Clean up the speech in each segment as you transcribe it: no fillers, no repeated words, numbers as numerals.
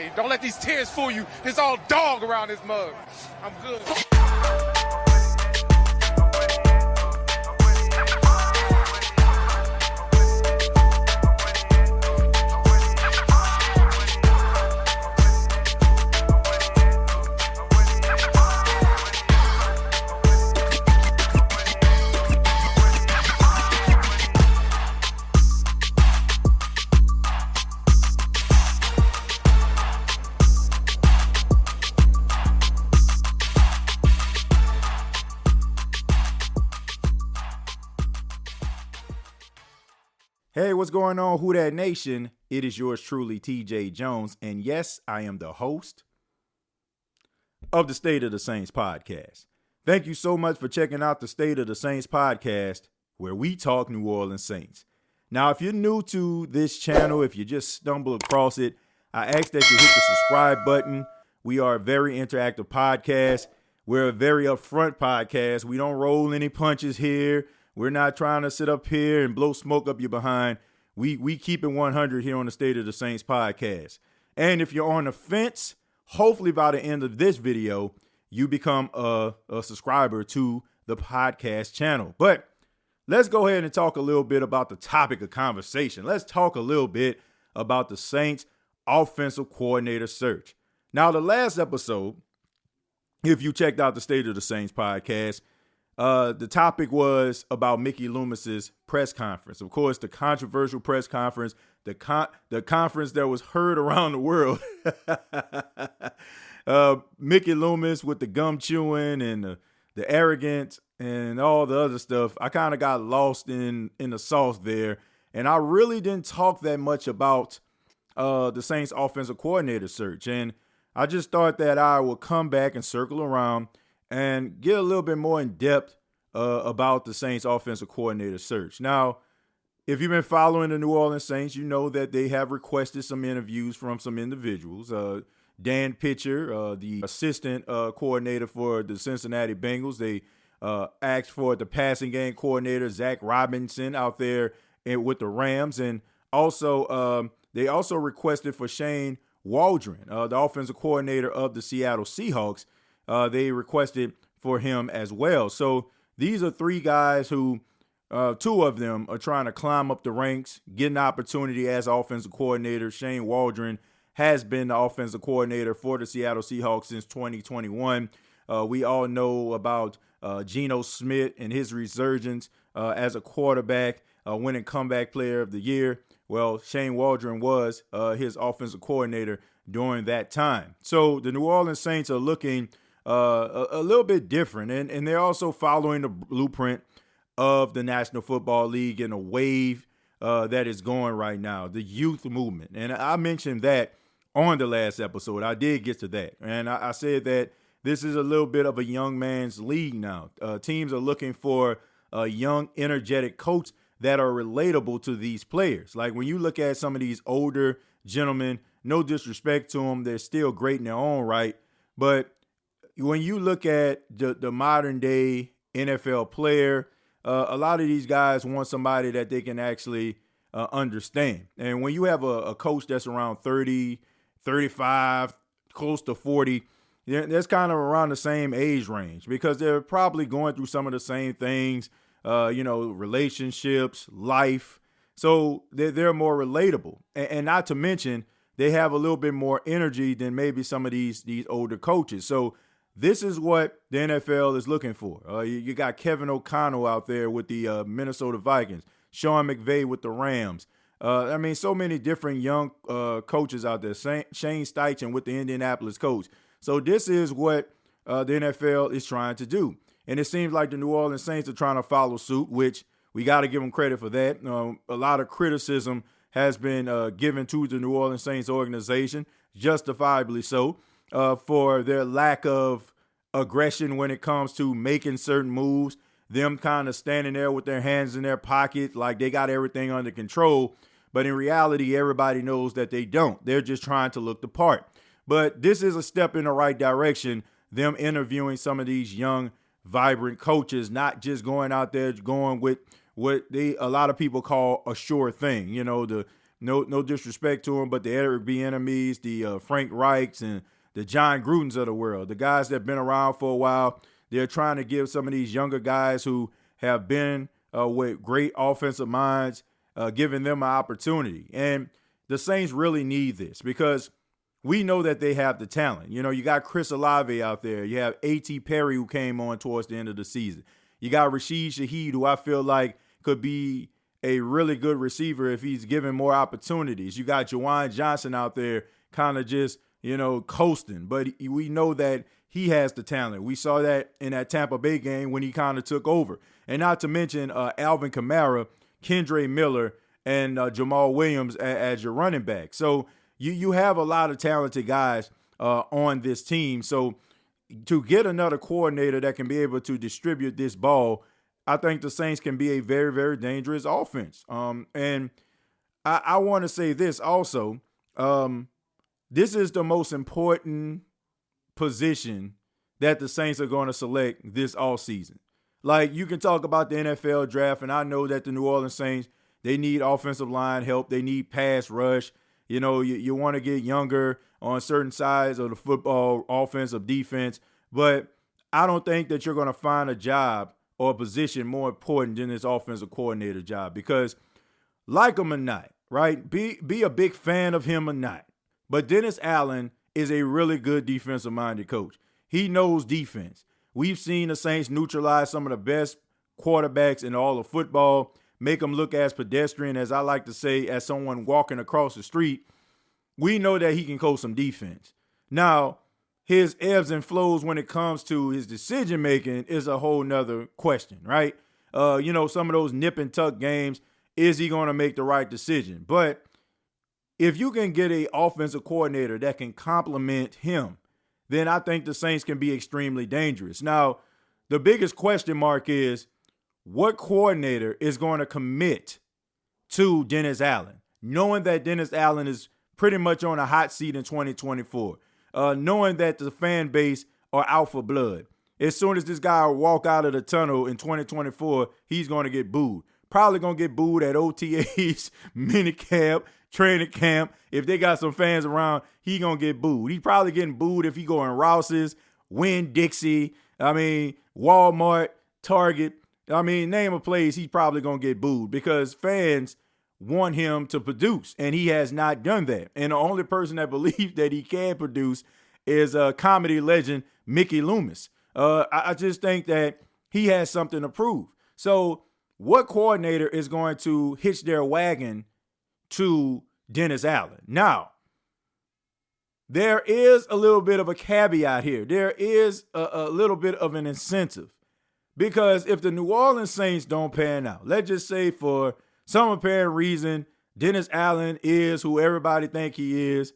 game. Don't let these tears fool you. There's all dog around this mug. I'm good. Hey, what's going on, Who Dat Nation? It is yours truly, TJ Jones, and yes, I am the host of the State of the Saints podcast. Thank you so much for checking out the State of the Saints podcast, where we talk New Orleans Saints. Now, if you're new to this channel, if you just stumble across it, I ask that you hit the subscribe button. We are a very interactive podcast. We're a very upfront podcast. We don't roll any punches here. We're not trying to sit up here and blow smoke up your behind. We keep it 100 here on the State of the Saints podcast. And if you're on the fence, hopefully by the end of this video, you become a subscriber to the podcast channel. But let's go ahead and talk a little bit about the topic of conversation. Let's talk a little bit about the Saints offensive coordinator search. Now, the last episode, if you checked out the State of the Saints podcast, the topic was about Mickey Loomis's press conference. Of course, the controversial press conference, the conference that was heard around the world. Mickey Loomis with the gum chewing and the arrogance and all the other stuff. I kind of got lost in the sauce there. And I really didn't talk that much about the Saints offensive coordinator search. And I just thought that I would come back and circle around and get a little bit more in depth about the Saints offensive coordinator search. Now, if you've been following the New Orleans Saints, you know that they have requested some interviews from some individuals. Dan Pitcher, the assistant coordinator for the Cincinnati Bengals, they asked for the passing game coordinator, Zach Robinson, out there with the Rams. And also, they also requested for Shane Waldron, the offensive coordinator of the Seattle Seahawks. They requested for him as well. So these are three guys who, two of them are trying to climb up the ranks, get an opportunity as offensive coordinator. Shane Waldron has been the offensive coordinator for the Seattle Seahawks since 2021. We all know about Geno Smith and his resurgence as a quarterback, winning comeback player of the year. Well, Shane Waldron was his offensive coordinator during that time. So the New Orleans Saints are looking a little bit different, and they're also following the blueprint of the National Football League and a wave that is going right now, the youth movement. And I mentioned that on the last episode. I did get to that, and I said that this is a little bit of a young man's league now. Teams are looking for a young, energetic coach that are relatable to these players. Like when you look at some of these older gentlemen, no disrespect to them, they're still great in their own right, but when you look at the modern day NFL player, a lot of these guys want somebody that they can actually understand. And when you have a coach that's around 30, 35, close to 40, that's kind of around the same age range because they're probably going through some of the same things, relationships, life. So they're more relatable. And not to mention, they have a little bit more energy than maybe some of these older coaches. So this is what the NFL is looking for. You got Kevin O'Connell out there with the Minnesota Vikings, Sean McVay with the Rams. So many different young coaches out there. Shane Steichen with the Indianapolis Colts. So this is what the NFL is trying to do. And it seems like the New Orleans Saints are trying to follow suit, which we got to give them credit for that. A lot of criticism has been given to the New Orleans Saints organization, justifiably so, for their lack of aggression when it comes to making certain moves, them kind of standing there with their hands in their pocket like they got everything under control. But in reality, everybody knows that they don't. They're just trying to look the part. But this is a step in the right direction, them interviewing some of these young, vibrant coaches, not just going out there going with what a lot of people call a sure thing, the No disrespect to him, but the Eric Bieniemys, the Frank Reichs, and the John Grudens of the world, the guys that have been around for a while, they're trying to give some of these younger guys who have been with great offensive minds, giving them an opportunity. And the Saints really need this because we know that they have the talent. You know, you got Chris Olave out there. You have A.T. Perry, who came on towards the end of the season. You got Rashid Shaheed, who I feel like could be a really good receiver if he's given more opportunities. You got Juwan Johnson out there kind of just, coasting. But we know that he has the talent. We saw that in that Tampa Bay game when he kind of took over. And not to mention Alvin Kamara, Kendre Miller, and Jamal Williams as your running back. So you have a lot of talented guys on this team. So to get another coordinator that can be able to distribute this ball, I think the Saints can be a very, very dangerous offense. And I want to say this also. This is the most important position that the Saints are going to select this offseason. Like, you can talk about the NFL draft, and I know that the New Orleans Saints, they need offensive line help. They need pass rush. You want to get younger on certain sides of the football, offensive, defense. But I don't think that you're going to find a job or a position more important than this offensive coordinator job because, like him or not, right, be a big fan of him or not, but Dennis Allen is a really good defensive-minded coach. He knows defense. We've seen the Saints neutralize some of the best quarterbacks in all of football, make them look as pedestrian, as I like to say, as someone walking across the street. We know that he can coach some defense. Now, his ebbs and flows when it comes to his decision-making is a whole nother question, right? Some of those nip and tuck games, is he going to make the right decision? But if you can get an offensive coordinator that can complement him, then I think the Saints can be extremely dangerous. Now, the biggest question mark is what coordinator is going to commit to Dennis Allen, knowing that Dennis Allen is pretty much on a hot seat in 2024, knowing that the fan base are out for blood. As soon as this guy walk out of the tunnel in 2024, he's going to get booed. Probably going to get booed at OTAs, minicamp, training camp. If they got some fans around, he going to get booed. He probably getting booed if he go in Rouse's, Winn-Dixie, Walmart, Target. Name a place, he's probably going to get booed because fans want him to produce, and he has not done that. And the only person that believes that he can produce is a comedy legend, Mickey Loomis. I just think that he has something to prove. So what coordinator is going to hitch their wagon to Dennis Allen? Now, there is a little bit of a caveat here. There is a little bit of an incentive. Because if the New Orleans Saints don't pan out, let's just say for some apparent reason, Dennis Allen is who everybody think he is,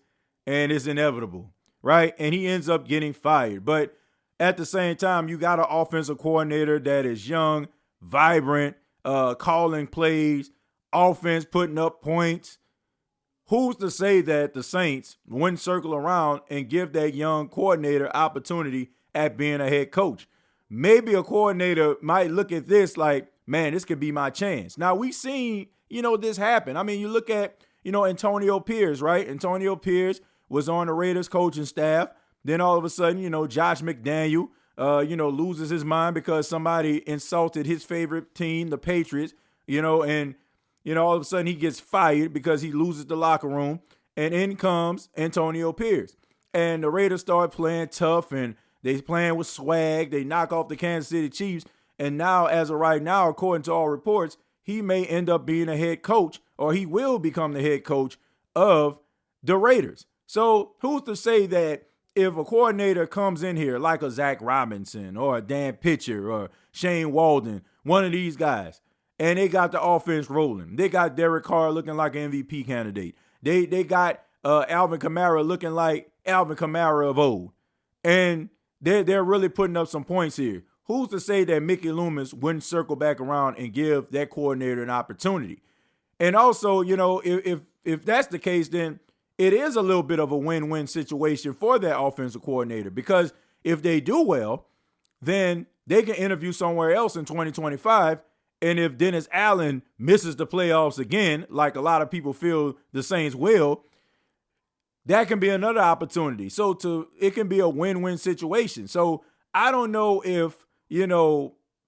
and it's inevitable, right? And he ends up getting fired. But at the same time, you got an offensive coordinator that is young, vibrant, calling plays, offense putting up points. Who's to say that the Saints wouldn't circle around and give that young coordinator opportunity at being a head coach? Maybe a coordinator might look at this like, man, this could be my chance. Now, we've seen, this happen. You look at, Antonio Pierce, right? Antonio Pierce was on the Raiders coaching staff. Then all of a sudden, Josh McDaniel, loses his mind because somebody insulted his favorite team, the Patriots, and all of a sudden he gets fired because he loses the locker room. And in comes Antonio Pierce. And the Raiders start playing tough and they playing with swag. They knock off the Kansas City Chiefs. And now, as of right now, according to all reports, he may end up being a head coach, or he will become the head coach of the Raiders. So who's to say that if a coordinator comes in here like a Zach Robinson or a Dan Pitcher or Shane Walden, one of these guys, and they got the offense rolling. They got Derek Carr looking like an MVP candidate. They got Alvin Kamara looking like Alvin Kamara of old. And they're really putting up some points here. Who's to say that Mickey Loomis wouldn't circle back around and give that coordinator an opportunity? And also, if that's the case, then it is a little bit of a win-win situation for that offensive coordinator because if they do well, then they can interview somewhere else in 2025 And if Dennis Allen misses the playoffs again, like a lot of people feel the Saints will, that can be another opportunity. So it can be a win-win situation. So I don't know if,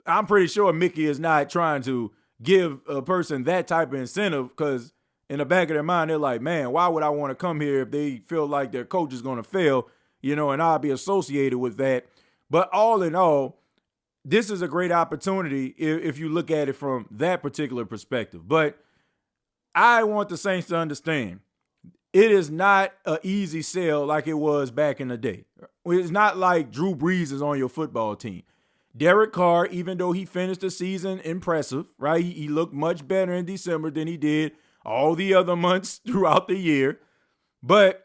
I'm pretty sure Mickey is not trying to give a person that type of incentive, because in the back of their mind, they're like, man, why would I want to come here if they feel like their coach is going to fail, and I'll be associated with that. But all in all, this is a great opportunity if you look at it from that particular perspective. But I want the Saints to understand, it is not an easy sell like it was back in the day. It's not like Drew Brees is on your football team. Derek Carr, even though he finished the season impressive, right? He looked much better in December than he did all the other months throughout the year. But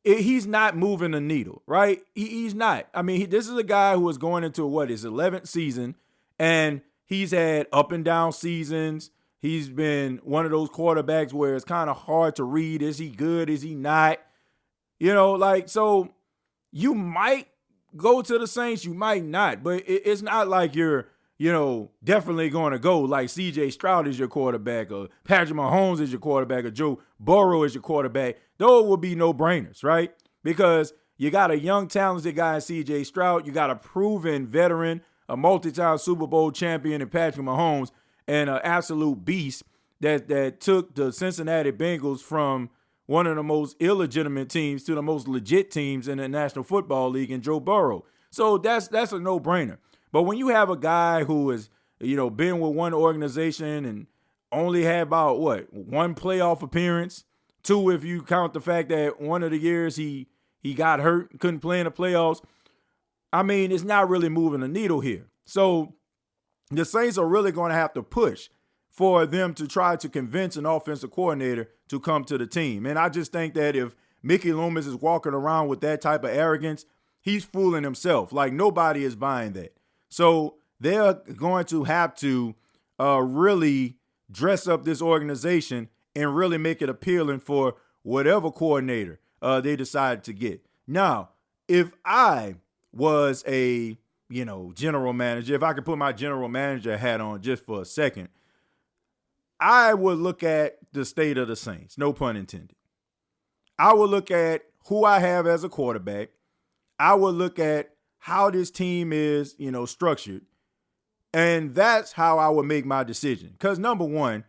he's not moving the needle, right? He's not. I mean, this is a guy who is going into his 11th season, and he's had up and down seasons. He's been one of those quarterbacks where it's kind of hard to read. Is he good? Is he not? So you might go to the Saints, you might not, but it's not like you're, definitely going to go like CJ Stroud is your quarterback, or Patrick Mahomes is your quarterback, or Joe Burrow is your quarterback. Those will be no-brainers, right? Because you got a young, talented guy in CJ Stroud. You got a proven veteran, a multi-time Super Bowl champion in Patrick Mahomes, and an absolute beast that took the Cincinnati Bengals from one of the most illegitimate teams to the most legit teams in the National Football League in Joe Burrow. So that's a no-brainer. But when you have a guy who has, been with one organization and only had about, one playoff appearance, 2 if you count the fact that one of the years he got hurt, couldn't play in the playoffs, I mean, it's not really moving the needle here. So the Saints are really going to have to push for them to try to convince an offensive coordinator to come to the team. And I just think that if Mickey Loomis is walking around with that type of arrogance, he's fooling himself. Like, nobody is buying that. So they're going to have to really dress up this organization and really make it appealing for whatever coordinator they decide to get. Now, if I was a, general manager, if I could put my general manager hat on just for a second, I would look at the state of the Saints, no pun intended. I would look at who I have as a quarterback. I would look at how this team is, structured. And that's how I would make my decision. Because number one,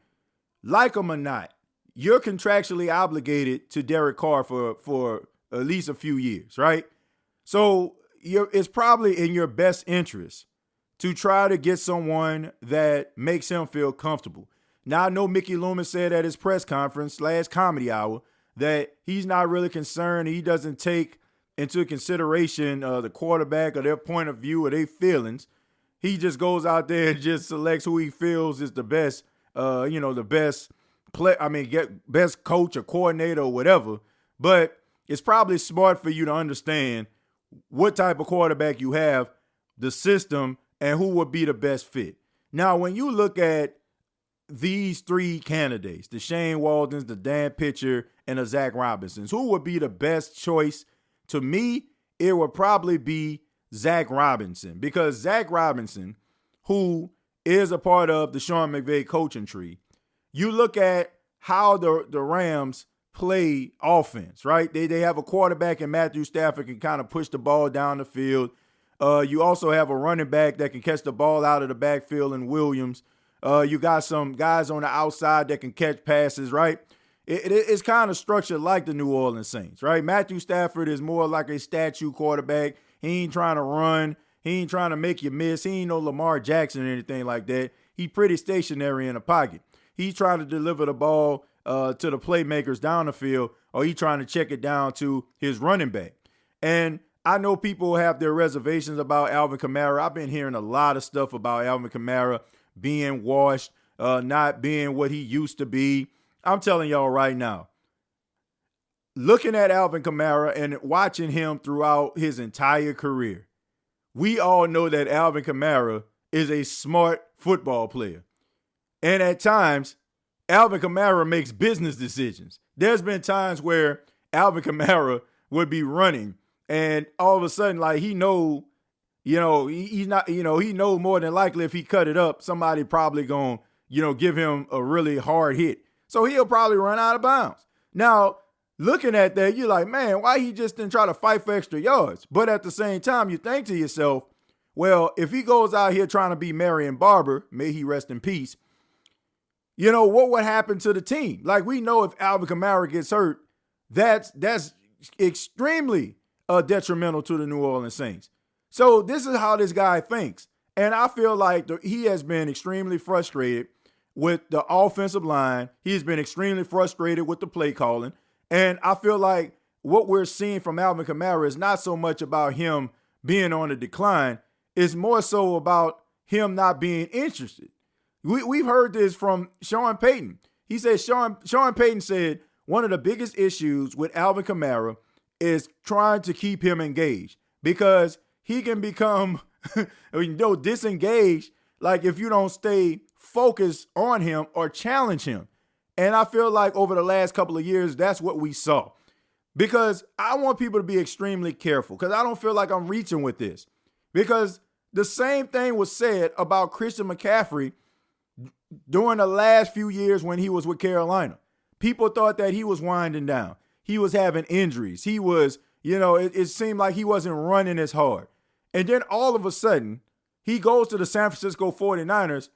like them or not, you're contractually obligated to Derek Carr for at least a few years, right? So it's probably in your best interest to try to get someone that makes him feel comfortable. Now, I know Mickey Loomis said at his press conference / comedy hour that he's not really concerned. He doesn't take into consideration the quarterback or their point of view or their feelings. He just goes out there and just selects who he feels is the best, the best best coach or coordinator or whatever. But it's probably smart for you to understand what type of quarterback you have, the system, and who would be the best fit. Now, when you look at these 3 candidates, the Shane Waldens, the Dan Pitcher, and the Zach Robinsons, who would be the best choice? To me, it would probably be Zach Robinson, because Zach Robinson, who is a part of the Sean McVay coaching tree, you look at how the Rams play offense, right? They have a quarterback in Matthew Stafford can kind of push the ball down the field. You also have a running back that can catch the ball out of the backfield in Williams. You got some guys on the outside that can catch passes, right? It's kind of structured like the New Orleans Saints, right? Matthew Stafford is more like a statue quarterback. He ain't trying to run. He ain't trying to make you miss. He ain't no Lamar Jackson or anything like that. He pretty stationary in the pocket. He's trying to deliver the ball to the playmakers down the field, or he trying to check it down to his running back. And I know people have their reservations about Alvin Kamara. I've been hearing a lot of stuff about Alvin Kamara being washed, not being what he used to be. I'm telling y'all right now, looking at Alvin Kamara and watching him throughout his entire career, we all know that Alvin Kamara is a smart football player. And at times, Alvin Kamara makes business decisions. There's been times where Alvin Kamara would be running and all of a sudden, like, he know he's not, he knows more than likely if he cut it up, somebody probably going to, give him a really hard hit. So he'll probably run out of bounds. Now, looking at that, you're like, man, why he just didn't try to fight for extra yards? But at the same time, you think to yourself, well, if he goes out here trying to be Marion Barber, may he rest in peace, what would happen to the team? Like, we know if Alvin Kamara gets hurt, that's extremely detrimental to the New Orleans Saints. So this is how this guy thinks. And I feel like he has been extremely frustrated with the offensive line. He's been extremely frustrated with the play calling. And I feel like what we're seeing from Alvin Kamara is not so much about him being on the decline. It's more so about him not being interested. We've heard this from Sean Payton. He said, Sean Payton said, one of the biggest issues with Alvin Kamara is trying to keep him engaged because he can become disengaged, like if you don't stay focused on him or challenge him. And I feel like over the last couple of years, that's what we saw. Because I want people to be extremely careful because I don't feel like I'm reaching with this. Because the same thing was said about Christian McCaffrey during the last few years when he was with Carolina. People thought that he was winding down. He was having injuries. He was, it seemed like he wasn't running as hard. And then all of a sudden, he goes to the San Francisco 49ers.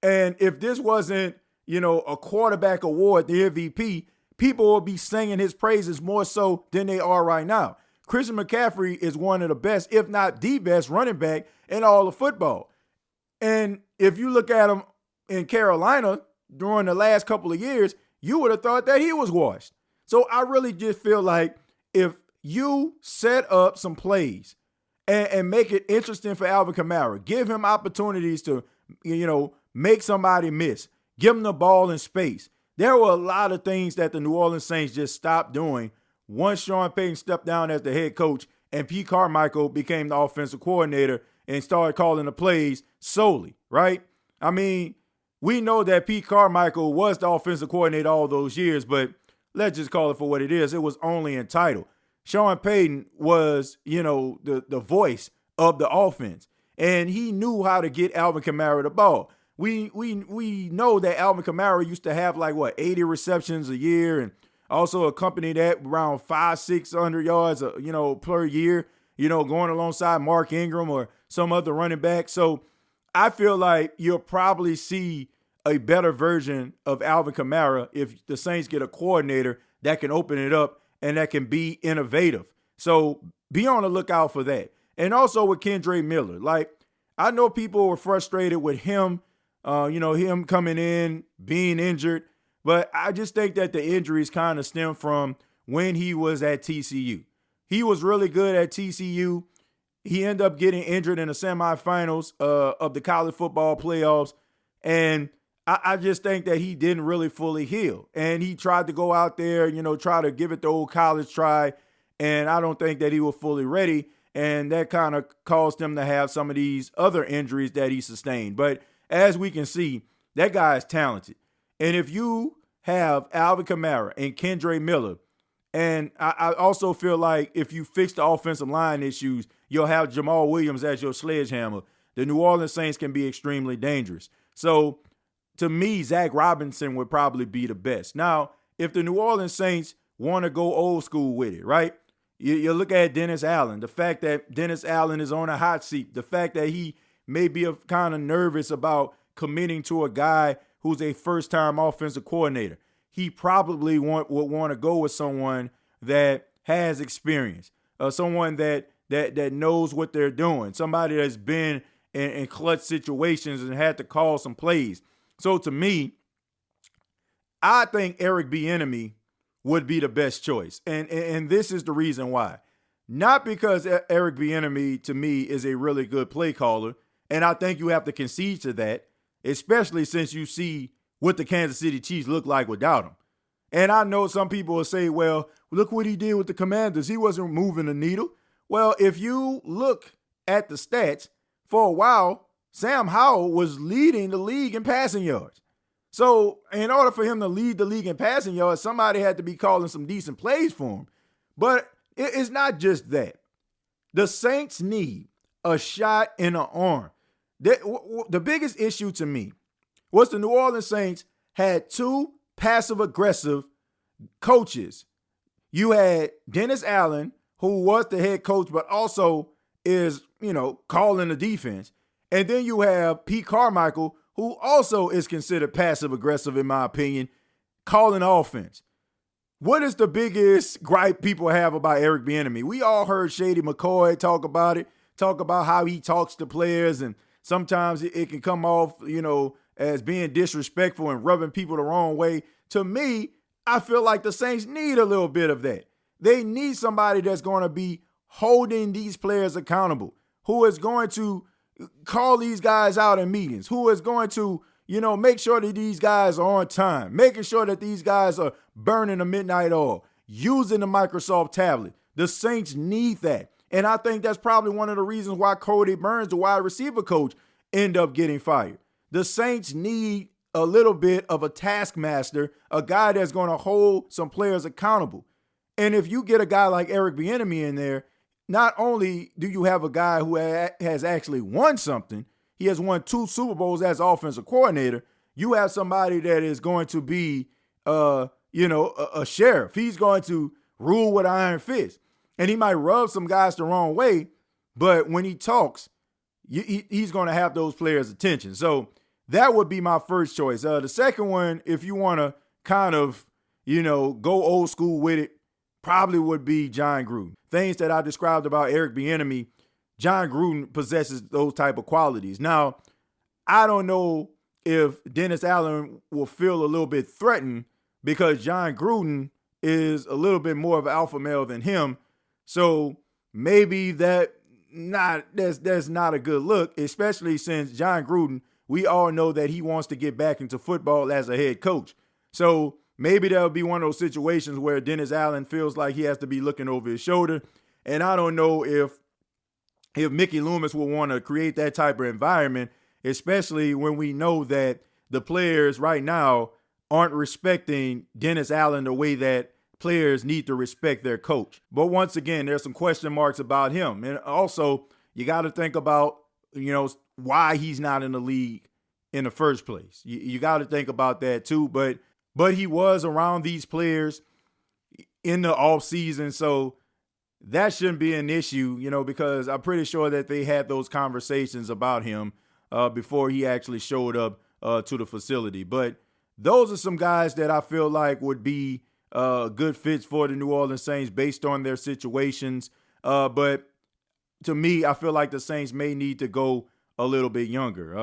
And if this wasn't, a quarterback award, the MVP, people will be singing his praises more so than they are right now. Christian McCaffrey is one of the best, if not the best running back in all of football. And if you look at him in Carolina during the last couple of years, you would have thought that he was washed. So I really just feel like if you set up some plays and make it interesting for Alvin Kamara, give him opportunities to, make somebody miss, give him the ball in space. There were a lot of things that the New Orleans Saints just stopped doing once Sean Payton stepped down as the head coach and Pete Carmichael became the offensive coordinator and started calling the plays solely, right? I mean, we know that Pete Carmichael was the offensive coordinator all those years, but let's just call it for what it is. It was only in title. Sean Payton was, the voice of the offense, and he knew how to get Alvin Kamara the ball. We know that Alvin Kamara used to have 80 receptions a year and also accompany that around 500-600 yards, per year, going alongside Mark Ingram or some other running back. So I feel like you'll probably see a better version of Alvin Kamara if the Saints get a coordinator that can open it up and that can be innovative. So be on the lookout for that. And also with Kendre Miller. I know people were frustrated with him, him coming in, being injured. But I just think that the injuries kind of stem from when he was at TCU. He was really good at TCU. He ended up getting injured in the semifinals of the college football playoffs. And I just think that he didn't really fully heal. And he tried to go out there, try to give it the old college try. And I don't think that he was fully ready. And that kind of caused him to have some of these other injuries that he sustained. But as we can see, that guy is talented. And if you have Alvin Kamara and Kendre Miller, and I also feel like if you fix the offensive line issues, you'll have Jamal Williams as your sledgehammer. The New Orleans Saints can be extremely dangerous. So to me, Zach Robinson would probably be the best. Now, if the New Orleans Saints want to go old school with it, right? You look at Dennis Allen, the fact that Dennis Allen is on a hot seat, the fact that he may be kind of nervous about committing to a guy who's a first-time offensive coordinator. He probably would want to go with someone that has experience, someone that knows what they're doing, somebody that's been in clutch situations and had to call some plays. So to me, I think Eric Bieniemy would be the best choice. And this is the reason why. Not because Eric Bieniemy, to me, is a really good play caller, and I think you have to concede to that, especially since you see what the Kansas City Chiefs look like without him. And I know some people will say, well, look what he did with the Commanders. He wasn't moving the needle. Well, if you look at the stats, for a while, Sam Howell was leading the league in passing yards. So in order for him to lead the league in passing yards, somebody had to be calling some decent plays for him. But it's not just that. The Saints need a shot in the arm. The biggest issue to me was the New Orleans Saints had two passive-aggressive coaches. You had Dennis Allen, who was the head coach, but also is, calling the defense. And then you have Pete Carmichael, who also is considered passive-aggressive, in my opinion, calling offense. What is the biggest gripe people have about Eric Bieniemy? We all heard Shady McCoy talk about how he talks to players, and sometimes it can come off, as being disrespectful and rubbing people the wrong way. To me, I feel like the Saints need a little bit of that. They need somebody that's going to be holding these players accountable, who is going to call these guys out in meetings, who is going to, make sure that these guys are on time, making sure that these guys are burning the midnight oil, using the Microsoft tablet. The Saints need that. And I think that's probably one of the reasons why Cody Burns, the wide receiver coach, end up getting fired. The Saints need a little bit of a taskmaster, a guy that's going to hold some players accountable. And if you get a guy like Eric Bieniemy in there, not only do you have a guy who has actually won something, he has won 2 Super Bowls as offensive coordinator, you have somebody that is going to be, a sheriff. He's going to rule with iron fist. And he might rub some guys the wrong way, but when he talks, he's going to have those players' attention. So that would be my first choice. The second one, if you want to kind of, go old school with it, probably would be John Gruden. Things that I described about Eric Bieniemy, John Gruden possesses those type of qualities. Now, I don't know if Dennis Allen will feel a little bit threatened because John Gruden is a little bit more of an alpha male than him. So maybe that's not a good look, especially since John Gruden, we all know that he wants to get back into football as a head coach. So maybe that'll be one of those situations where Dennis Allen feels like he has to be looking over his shoulder. And I don't know if Mickey Loomis will want to create that type of environment, especially when we know that the players right now aren't respecting Dennis Allen the way that players need to respect their coach. But once again, there's some question marks about him. And also, you got to think about, why he's not in the league in the first place. You got to think about that too. But he was around these players in the offseason, so that shouldn't be an issue, because I'm pretty sure that they had those conversations about him before he actually showed up to the facility. But those are some guys that I feel like would be good fits for the New Orleans Saints based on their situations. But to me, I feel like the Saints may need to go a little bit younger.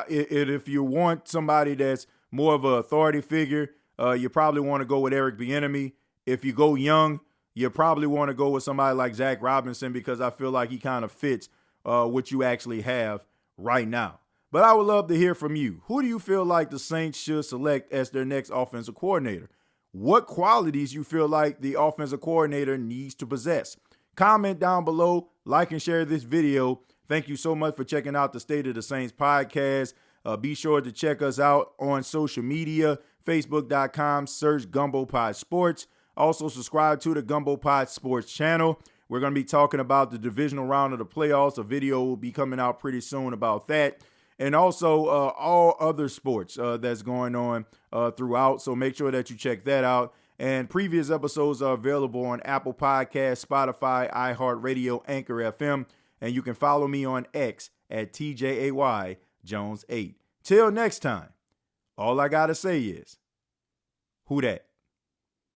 If you want somebody that's more of an authority figure, you probably want to go with Eric Bieniemy. If you go young, you probably want to go with somebody like Zach Robinson because I feel like he kind of fits what you actually have right now. But I would love to hear from you. Who do you feel like the Saints should select as their next offensive coordinator? What qualities you feel like the offensive coordinator needs to possess? Comment down below, like and share this video. Thank you so much for checking out the State of the Saints podcast. Be sure to check us out on social media, facebook.com, search Gumbo Pod Sports. Also subscribe to the Gumbo Pod Sports channel. We're going to be talking about the divisional round of the playoffs. A video will be coming out pretty soon about that. And also all other sports that's going on throughout. So make sure that you check that out. And previous episodes are available on Apple Podcasts, Spotify, iHeartRadio, Anchor FM. And you can follow me on X at TJAY Jones 8. Till next time, all I got to say is, who dat?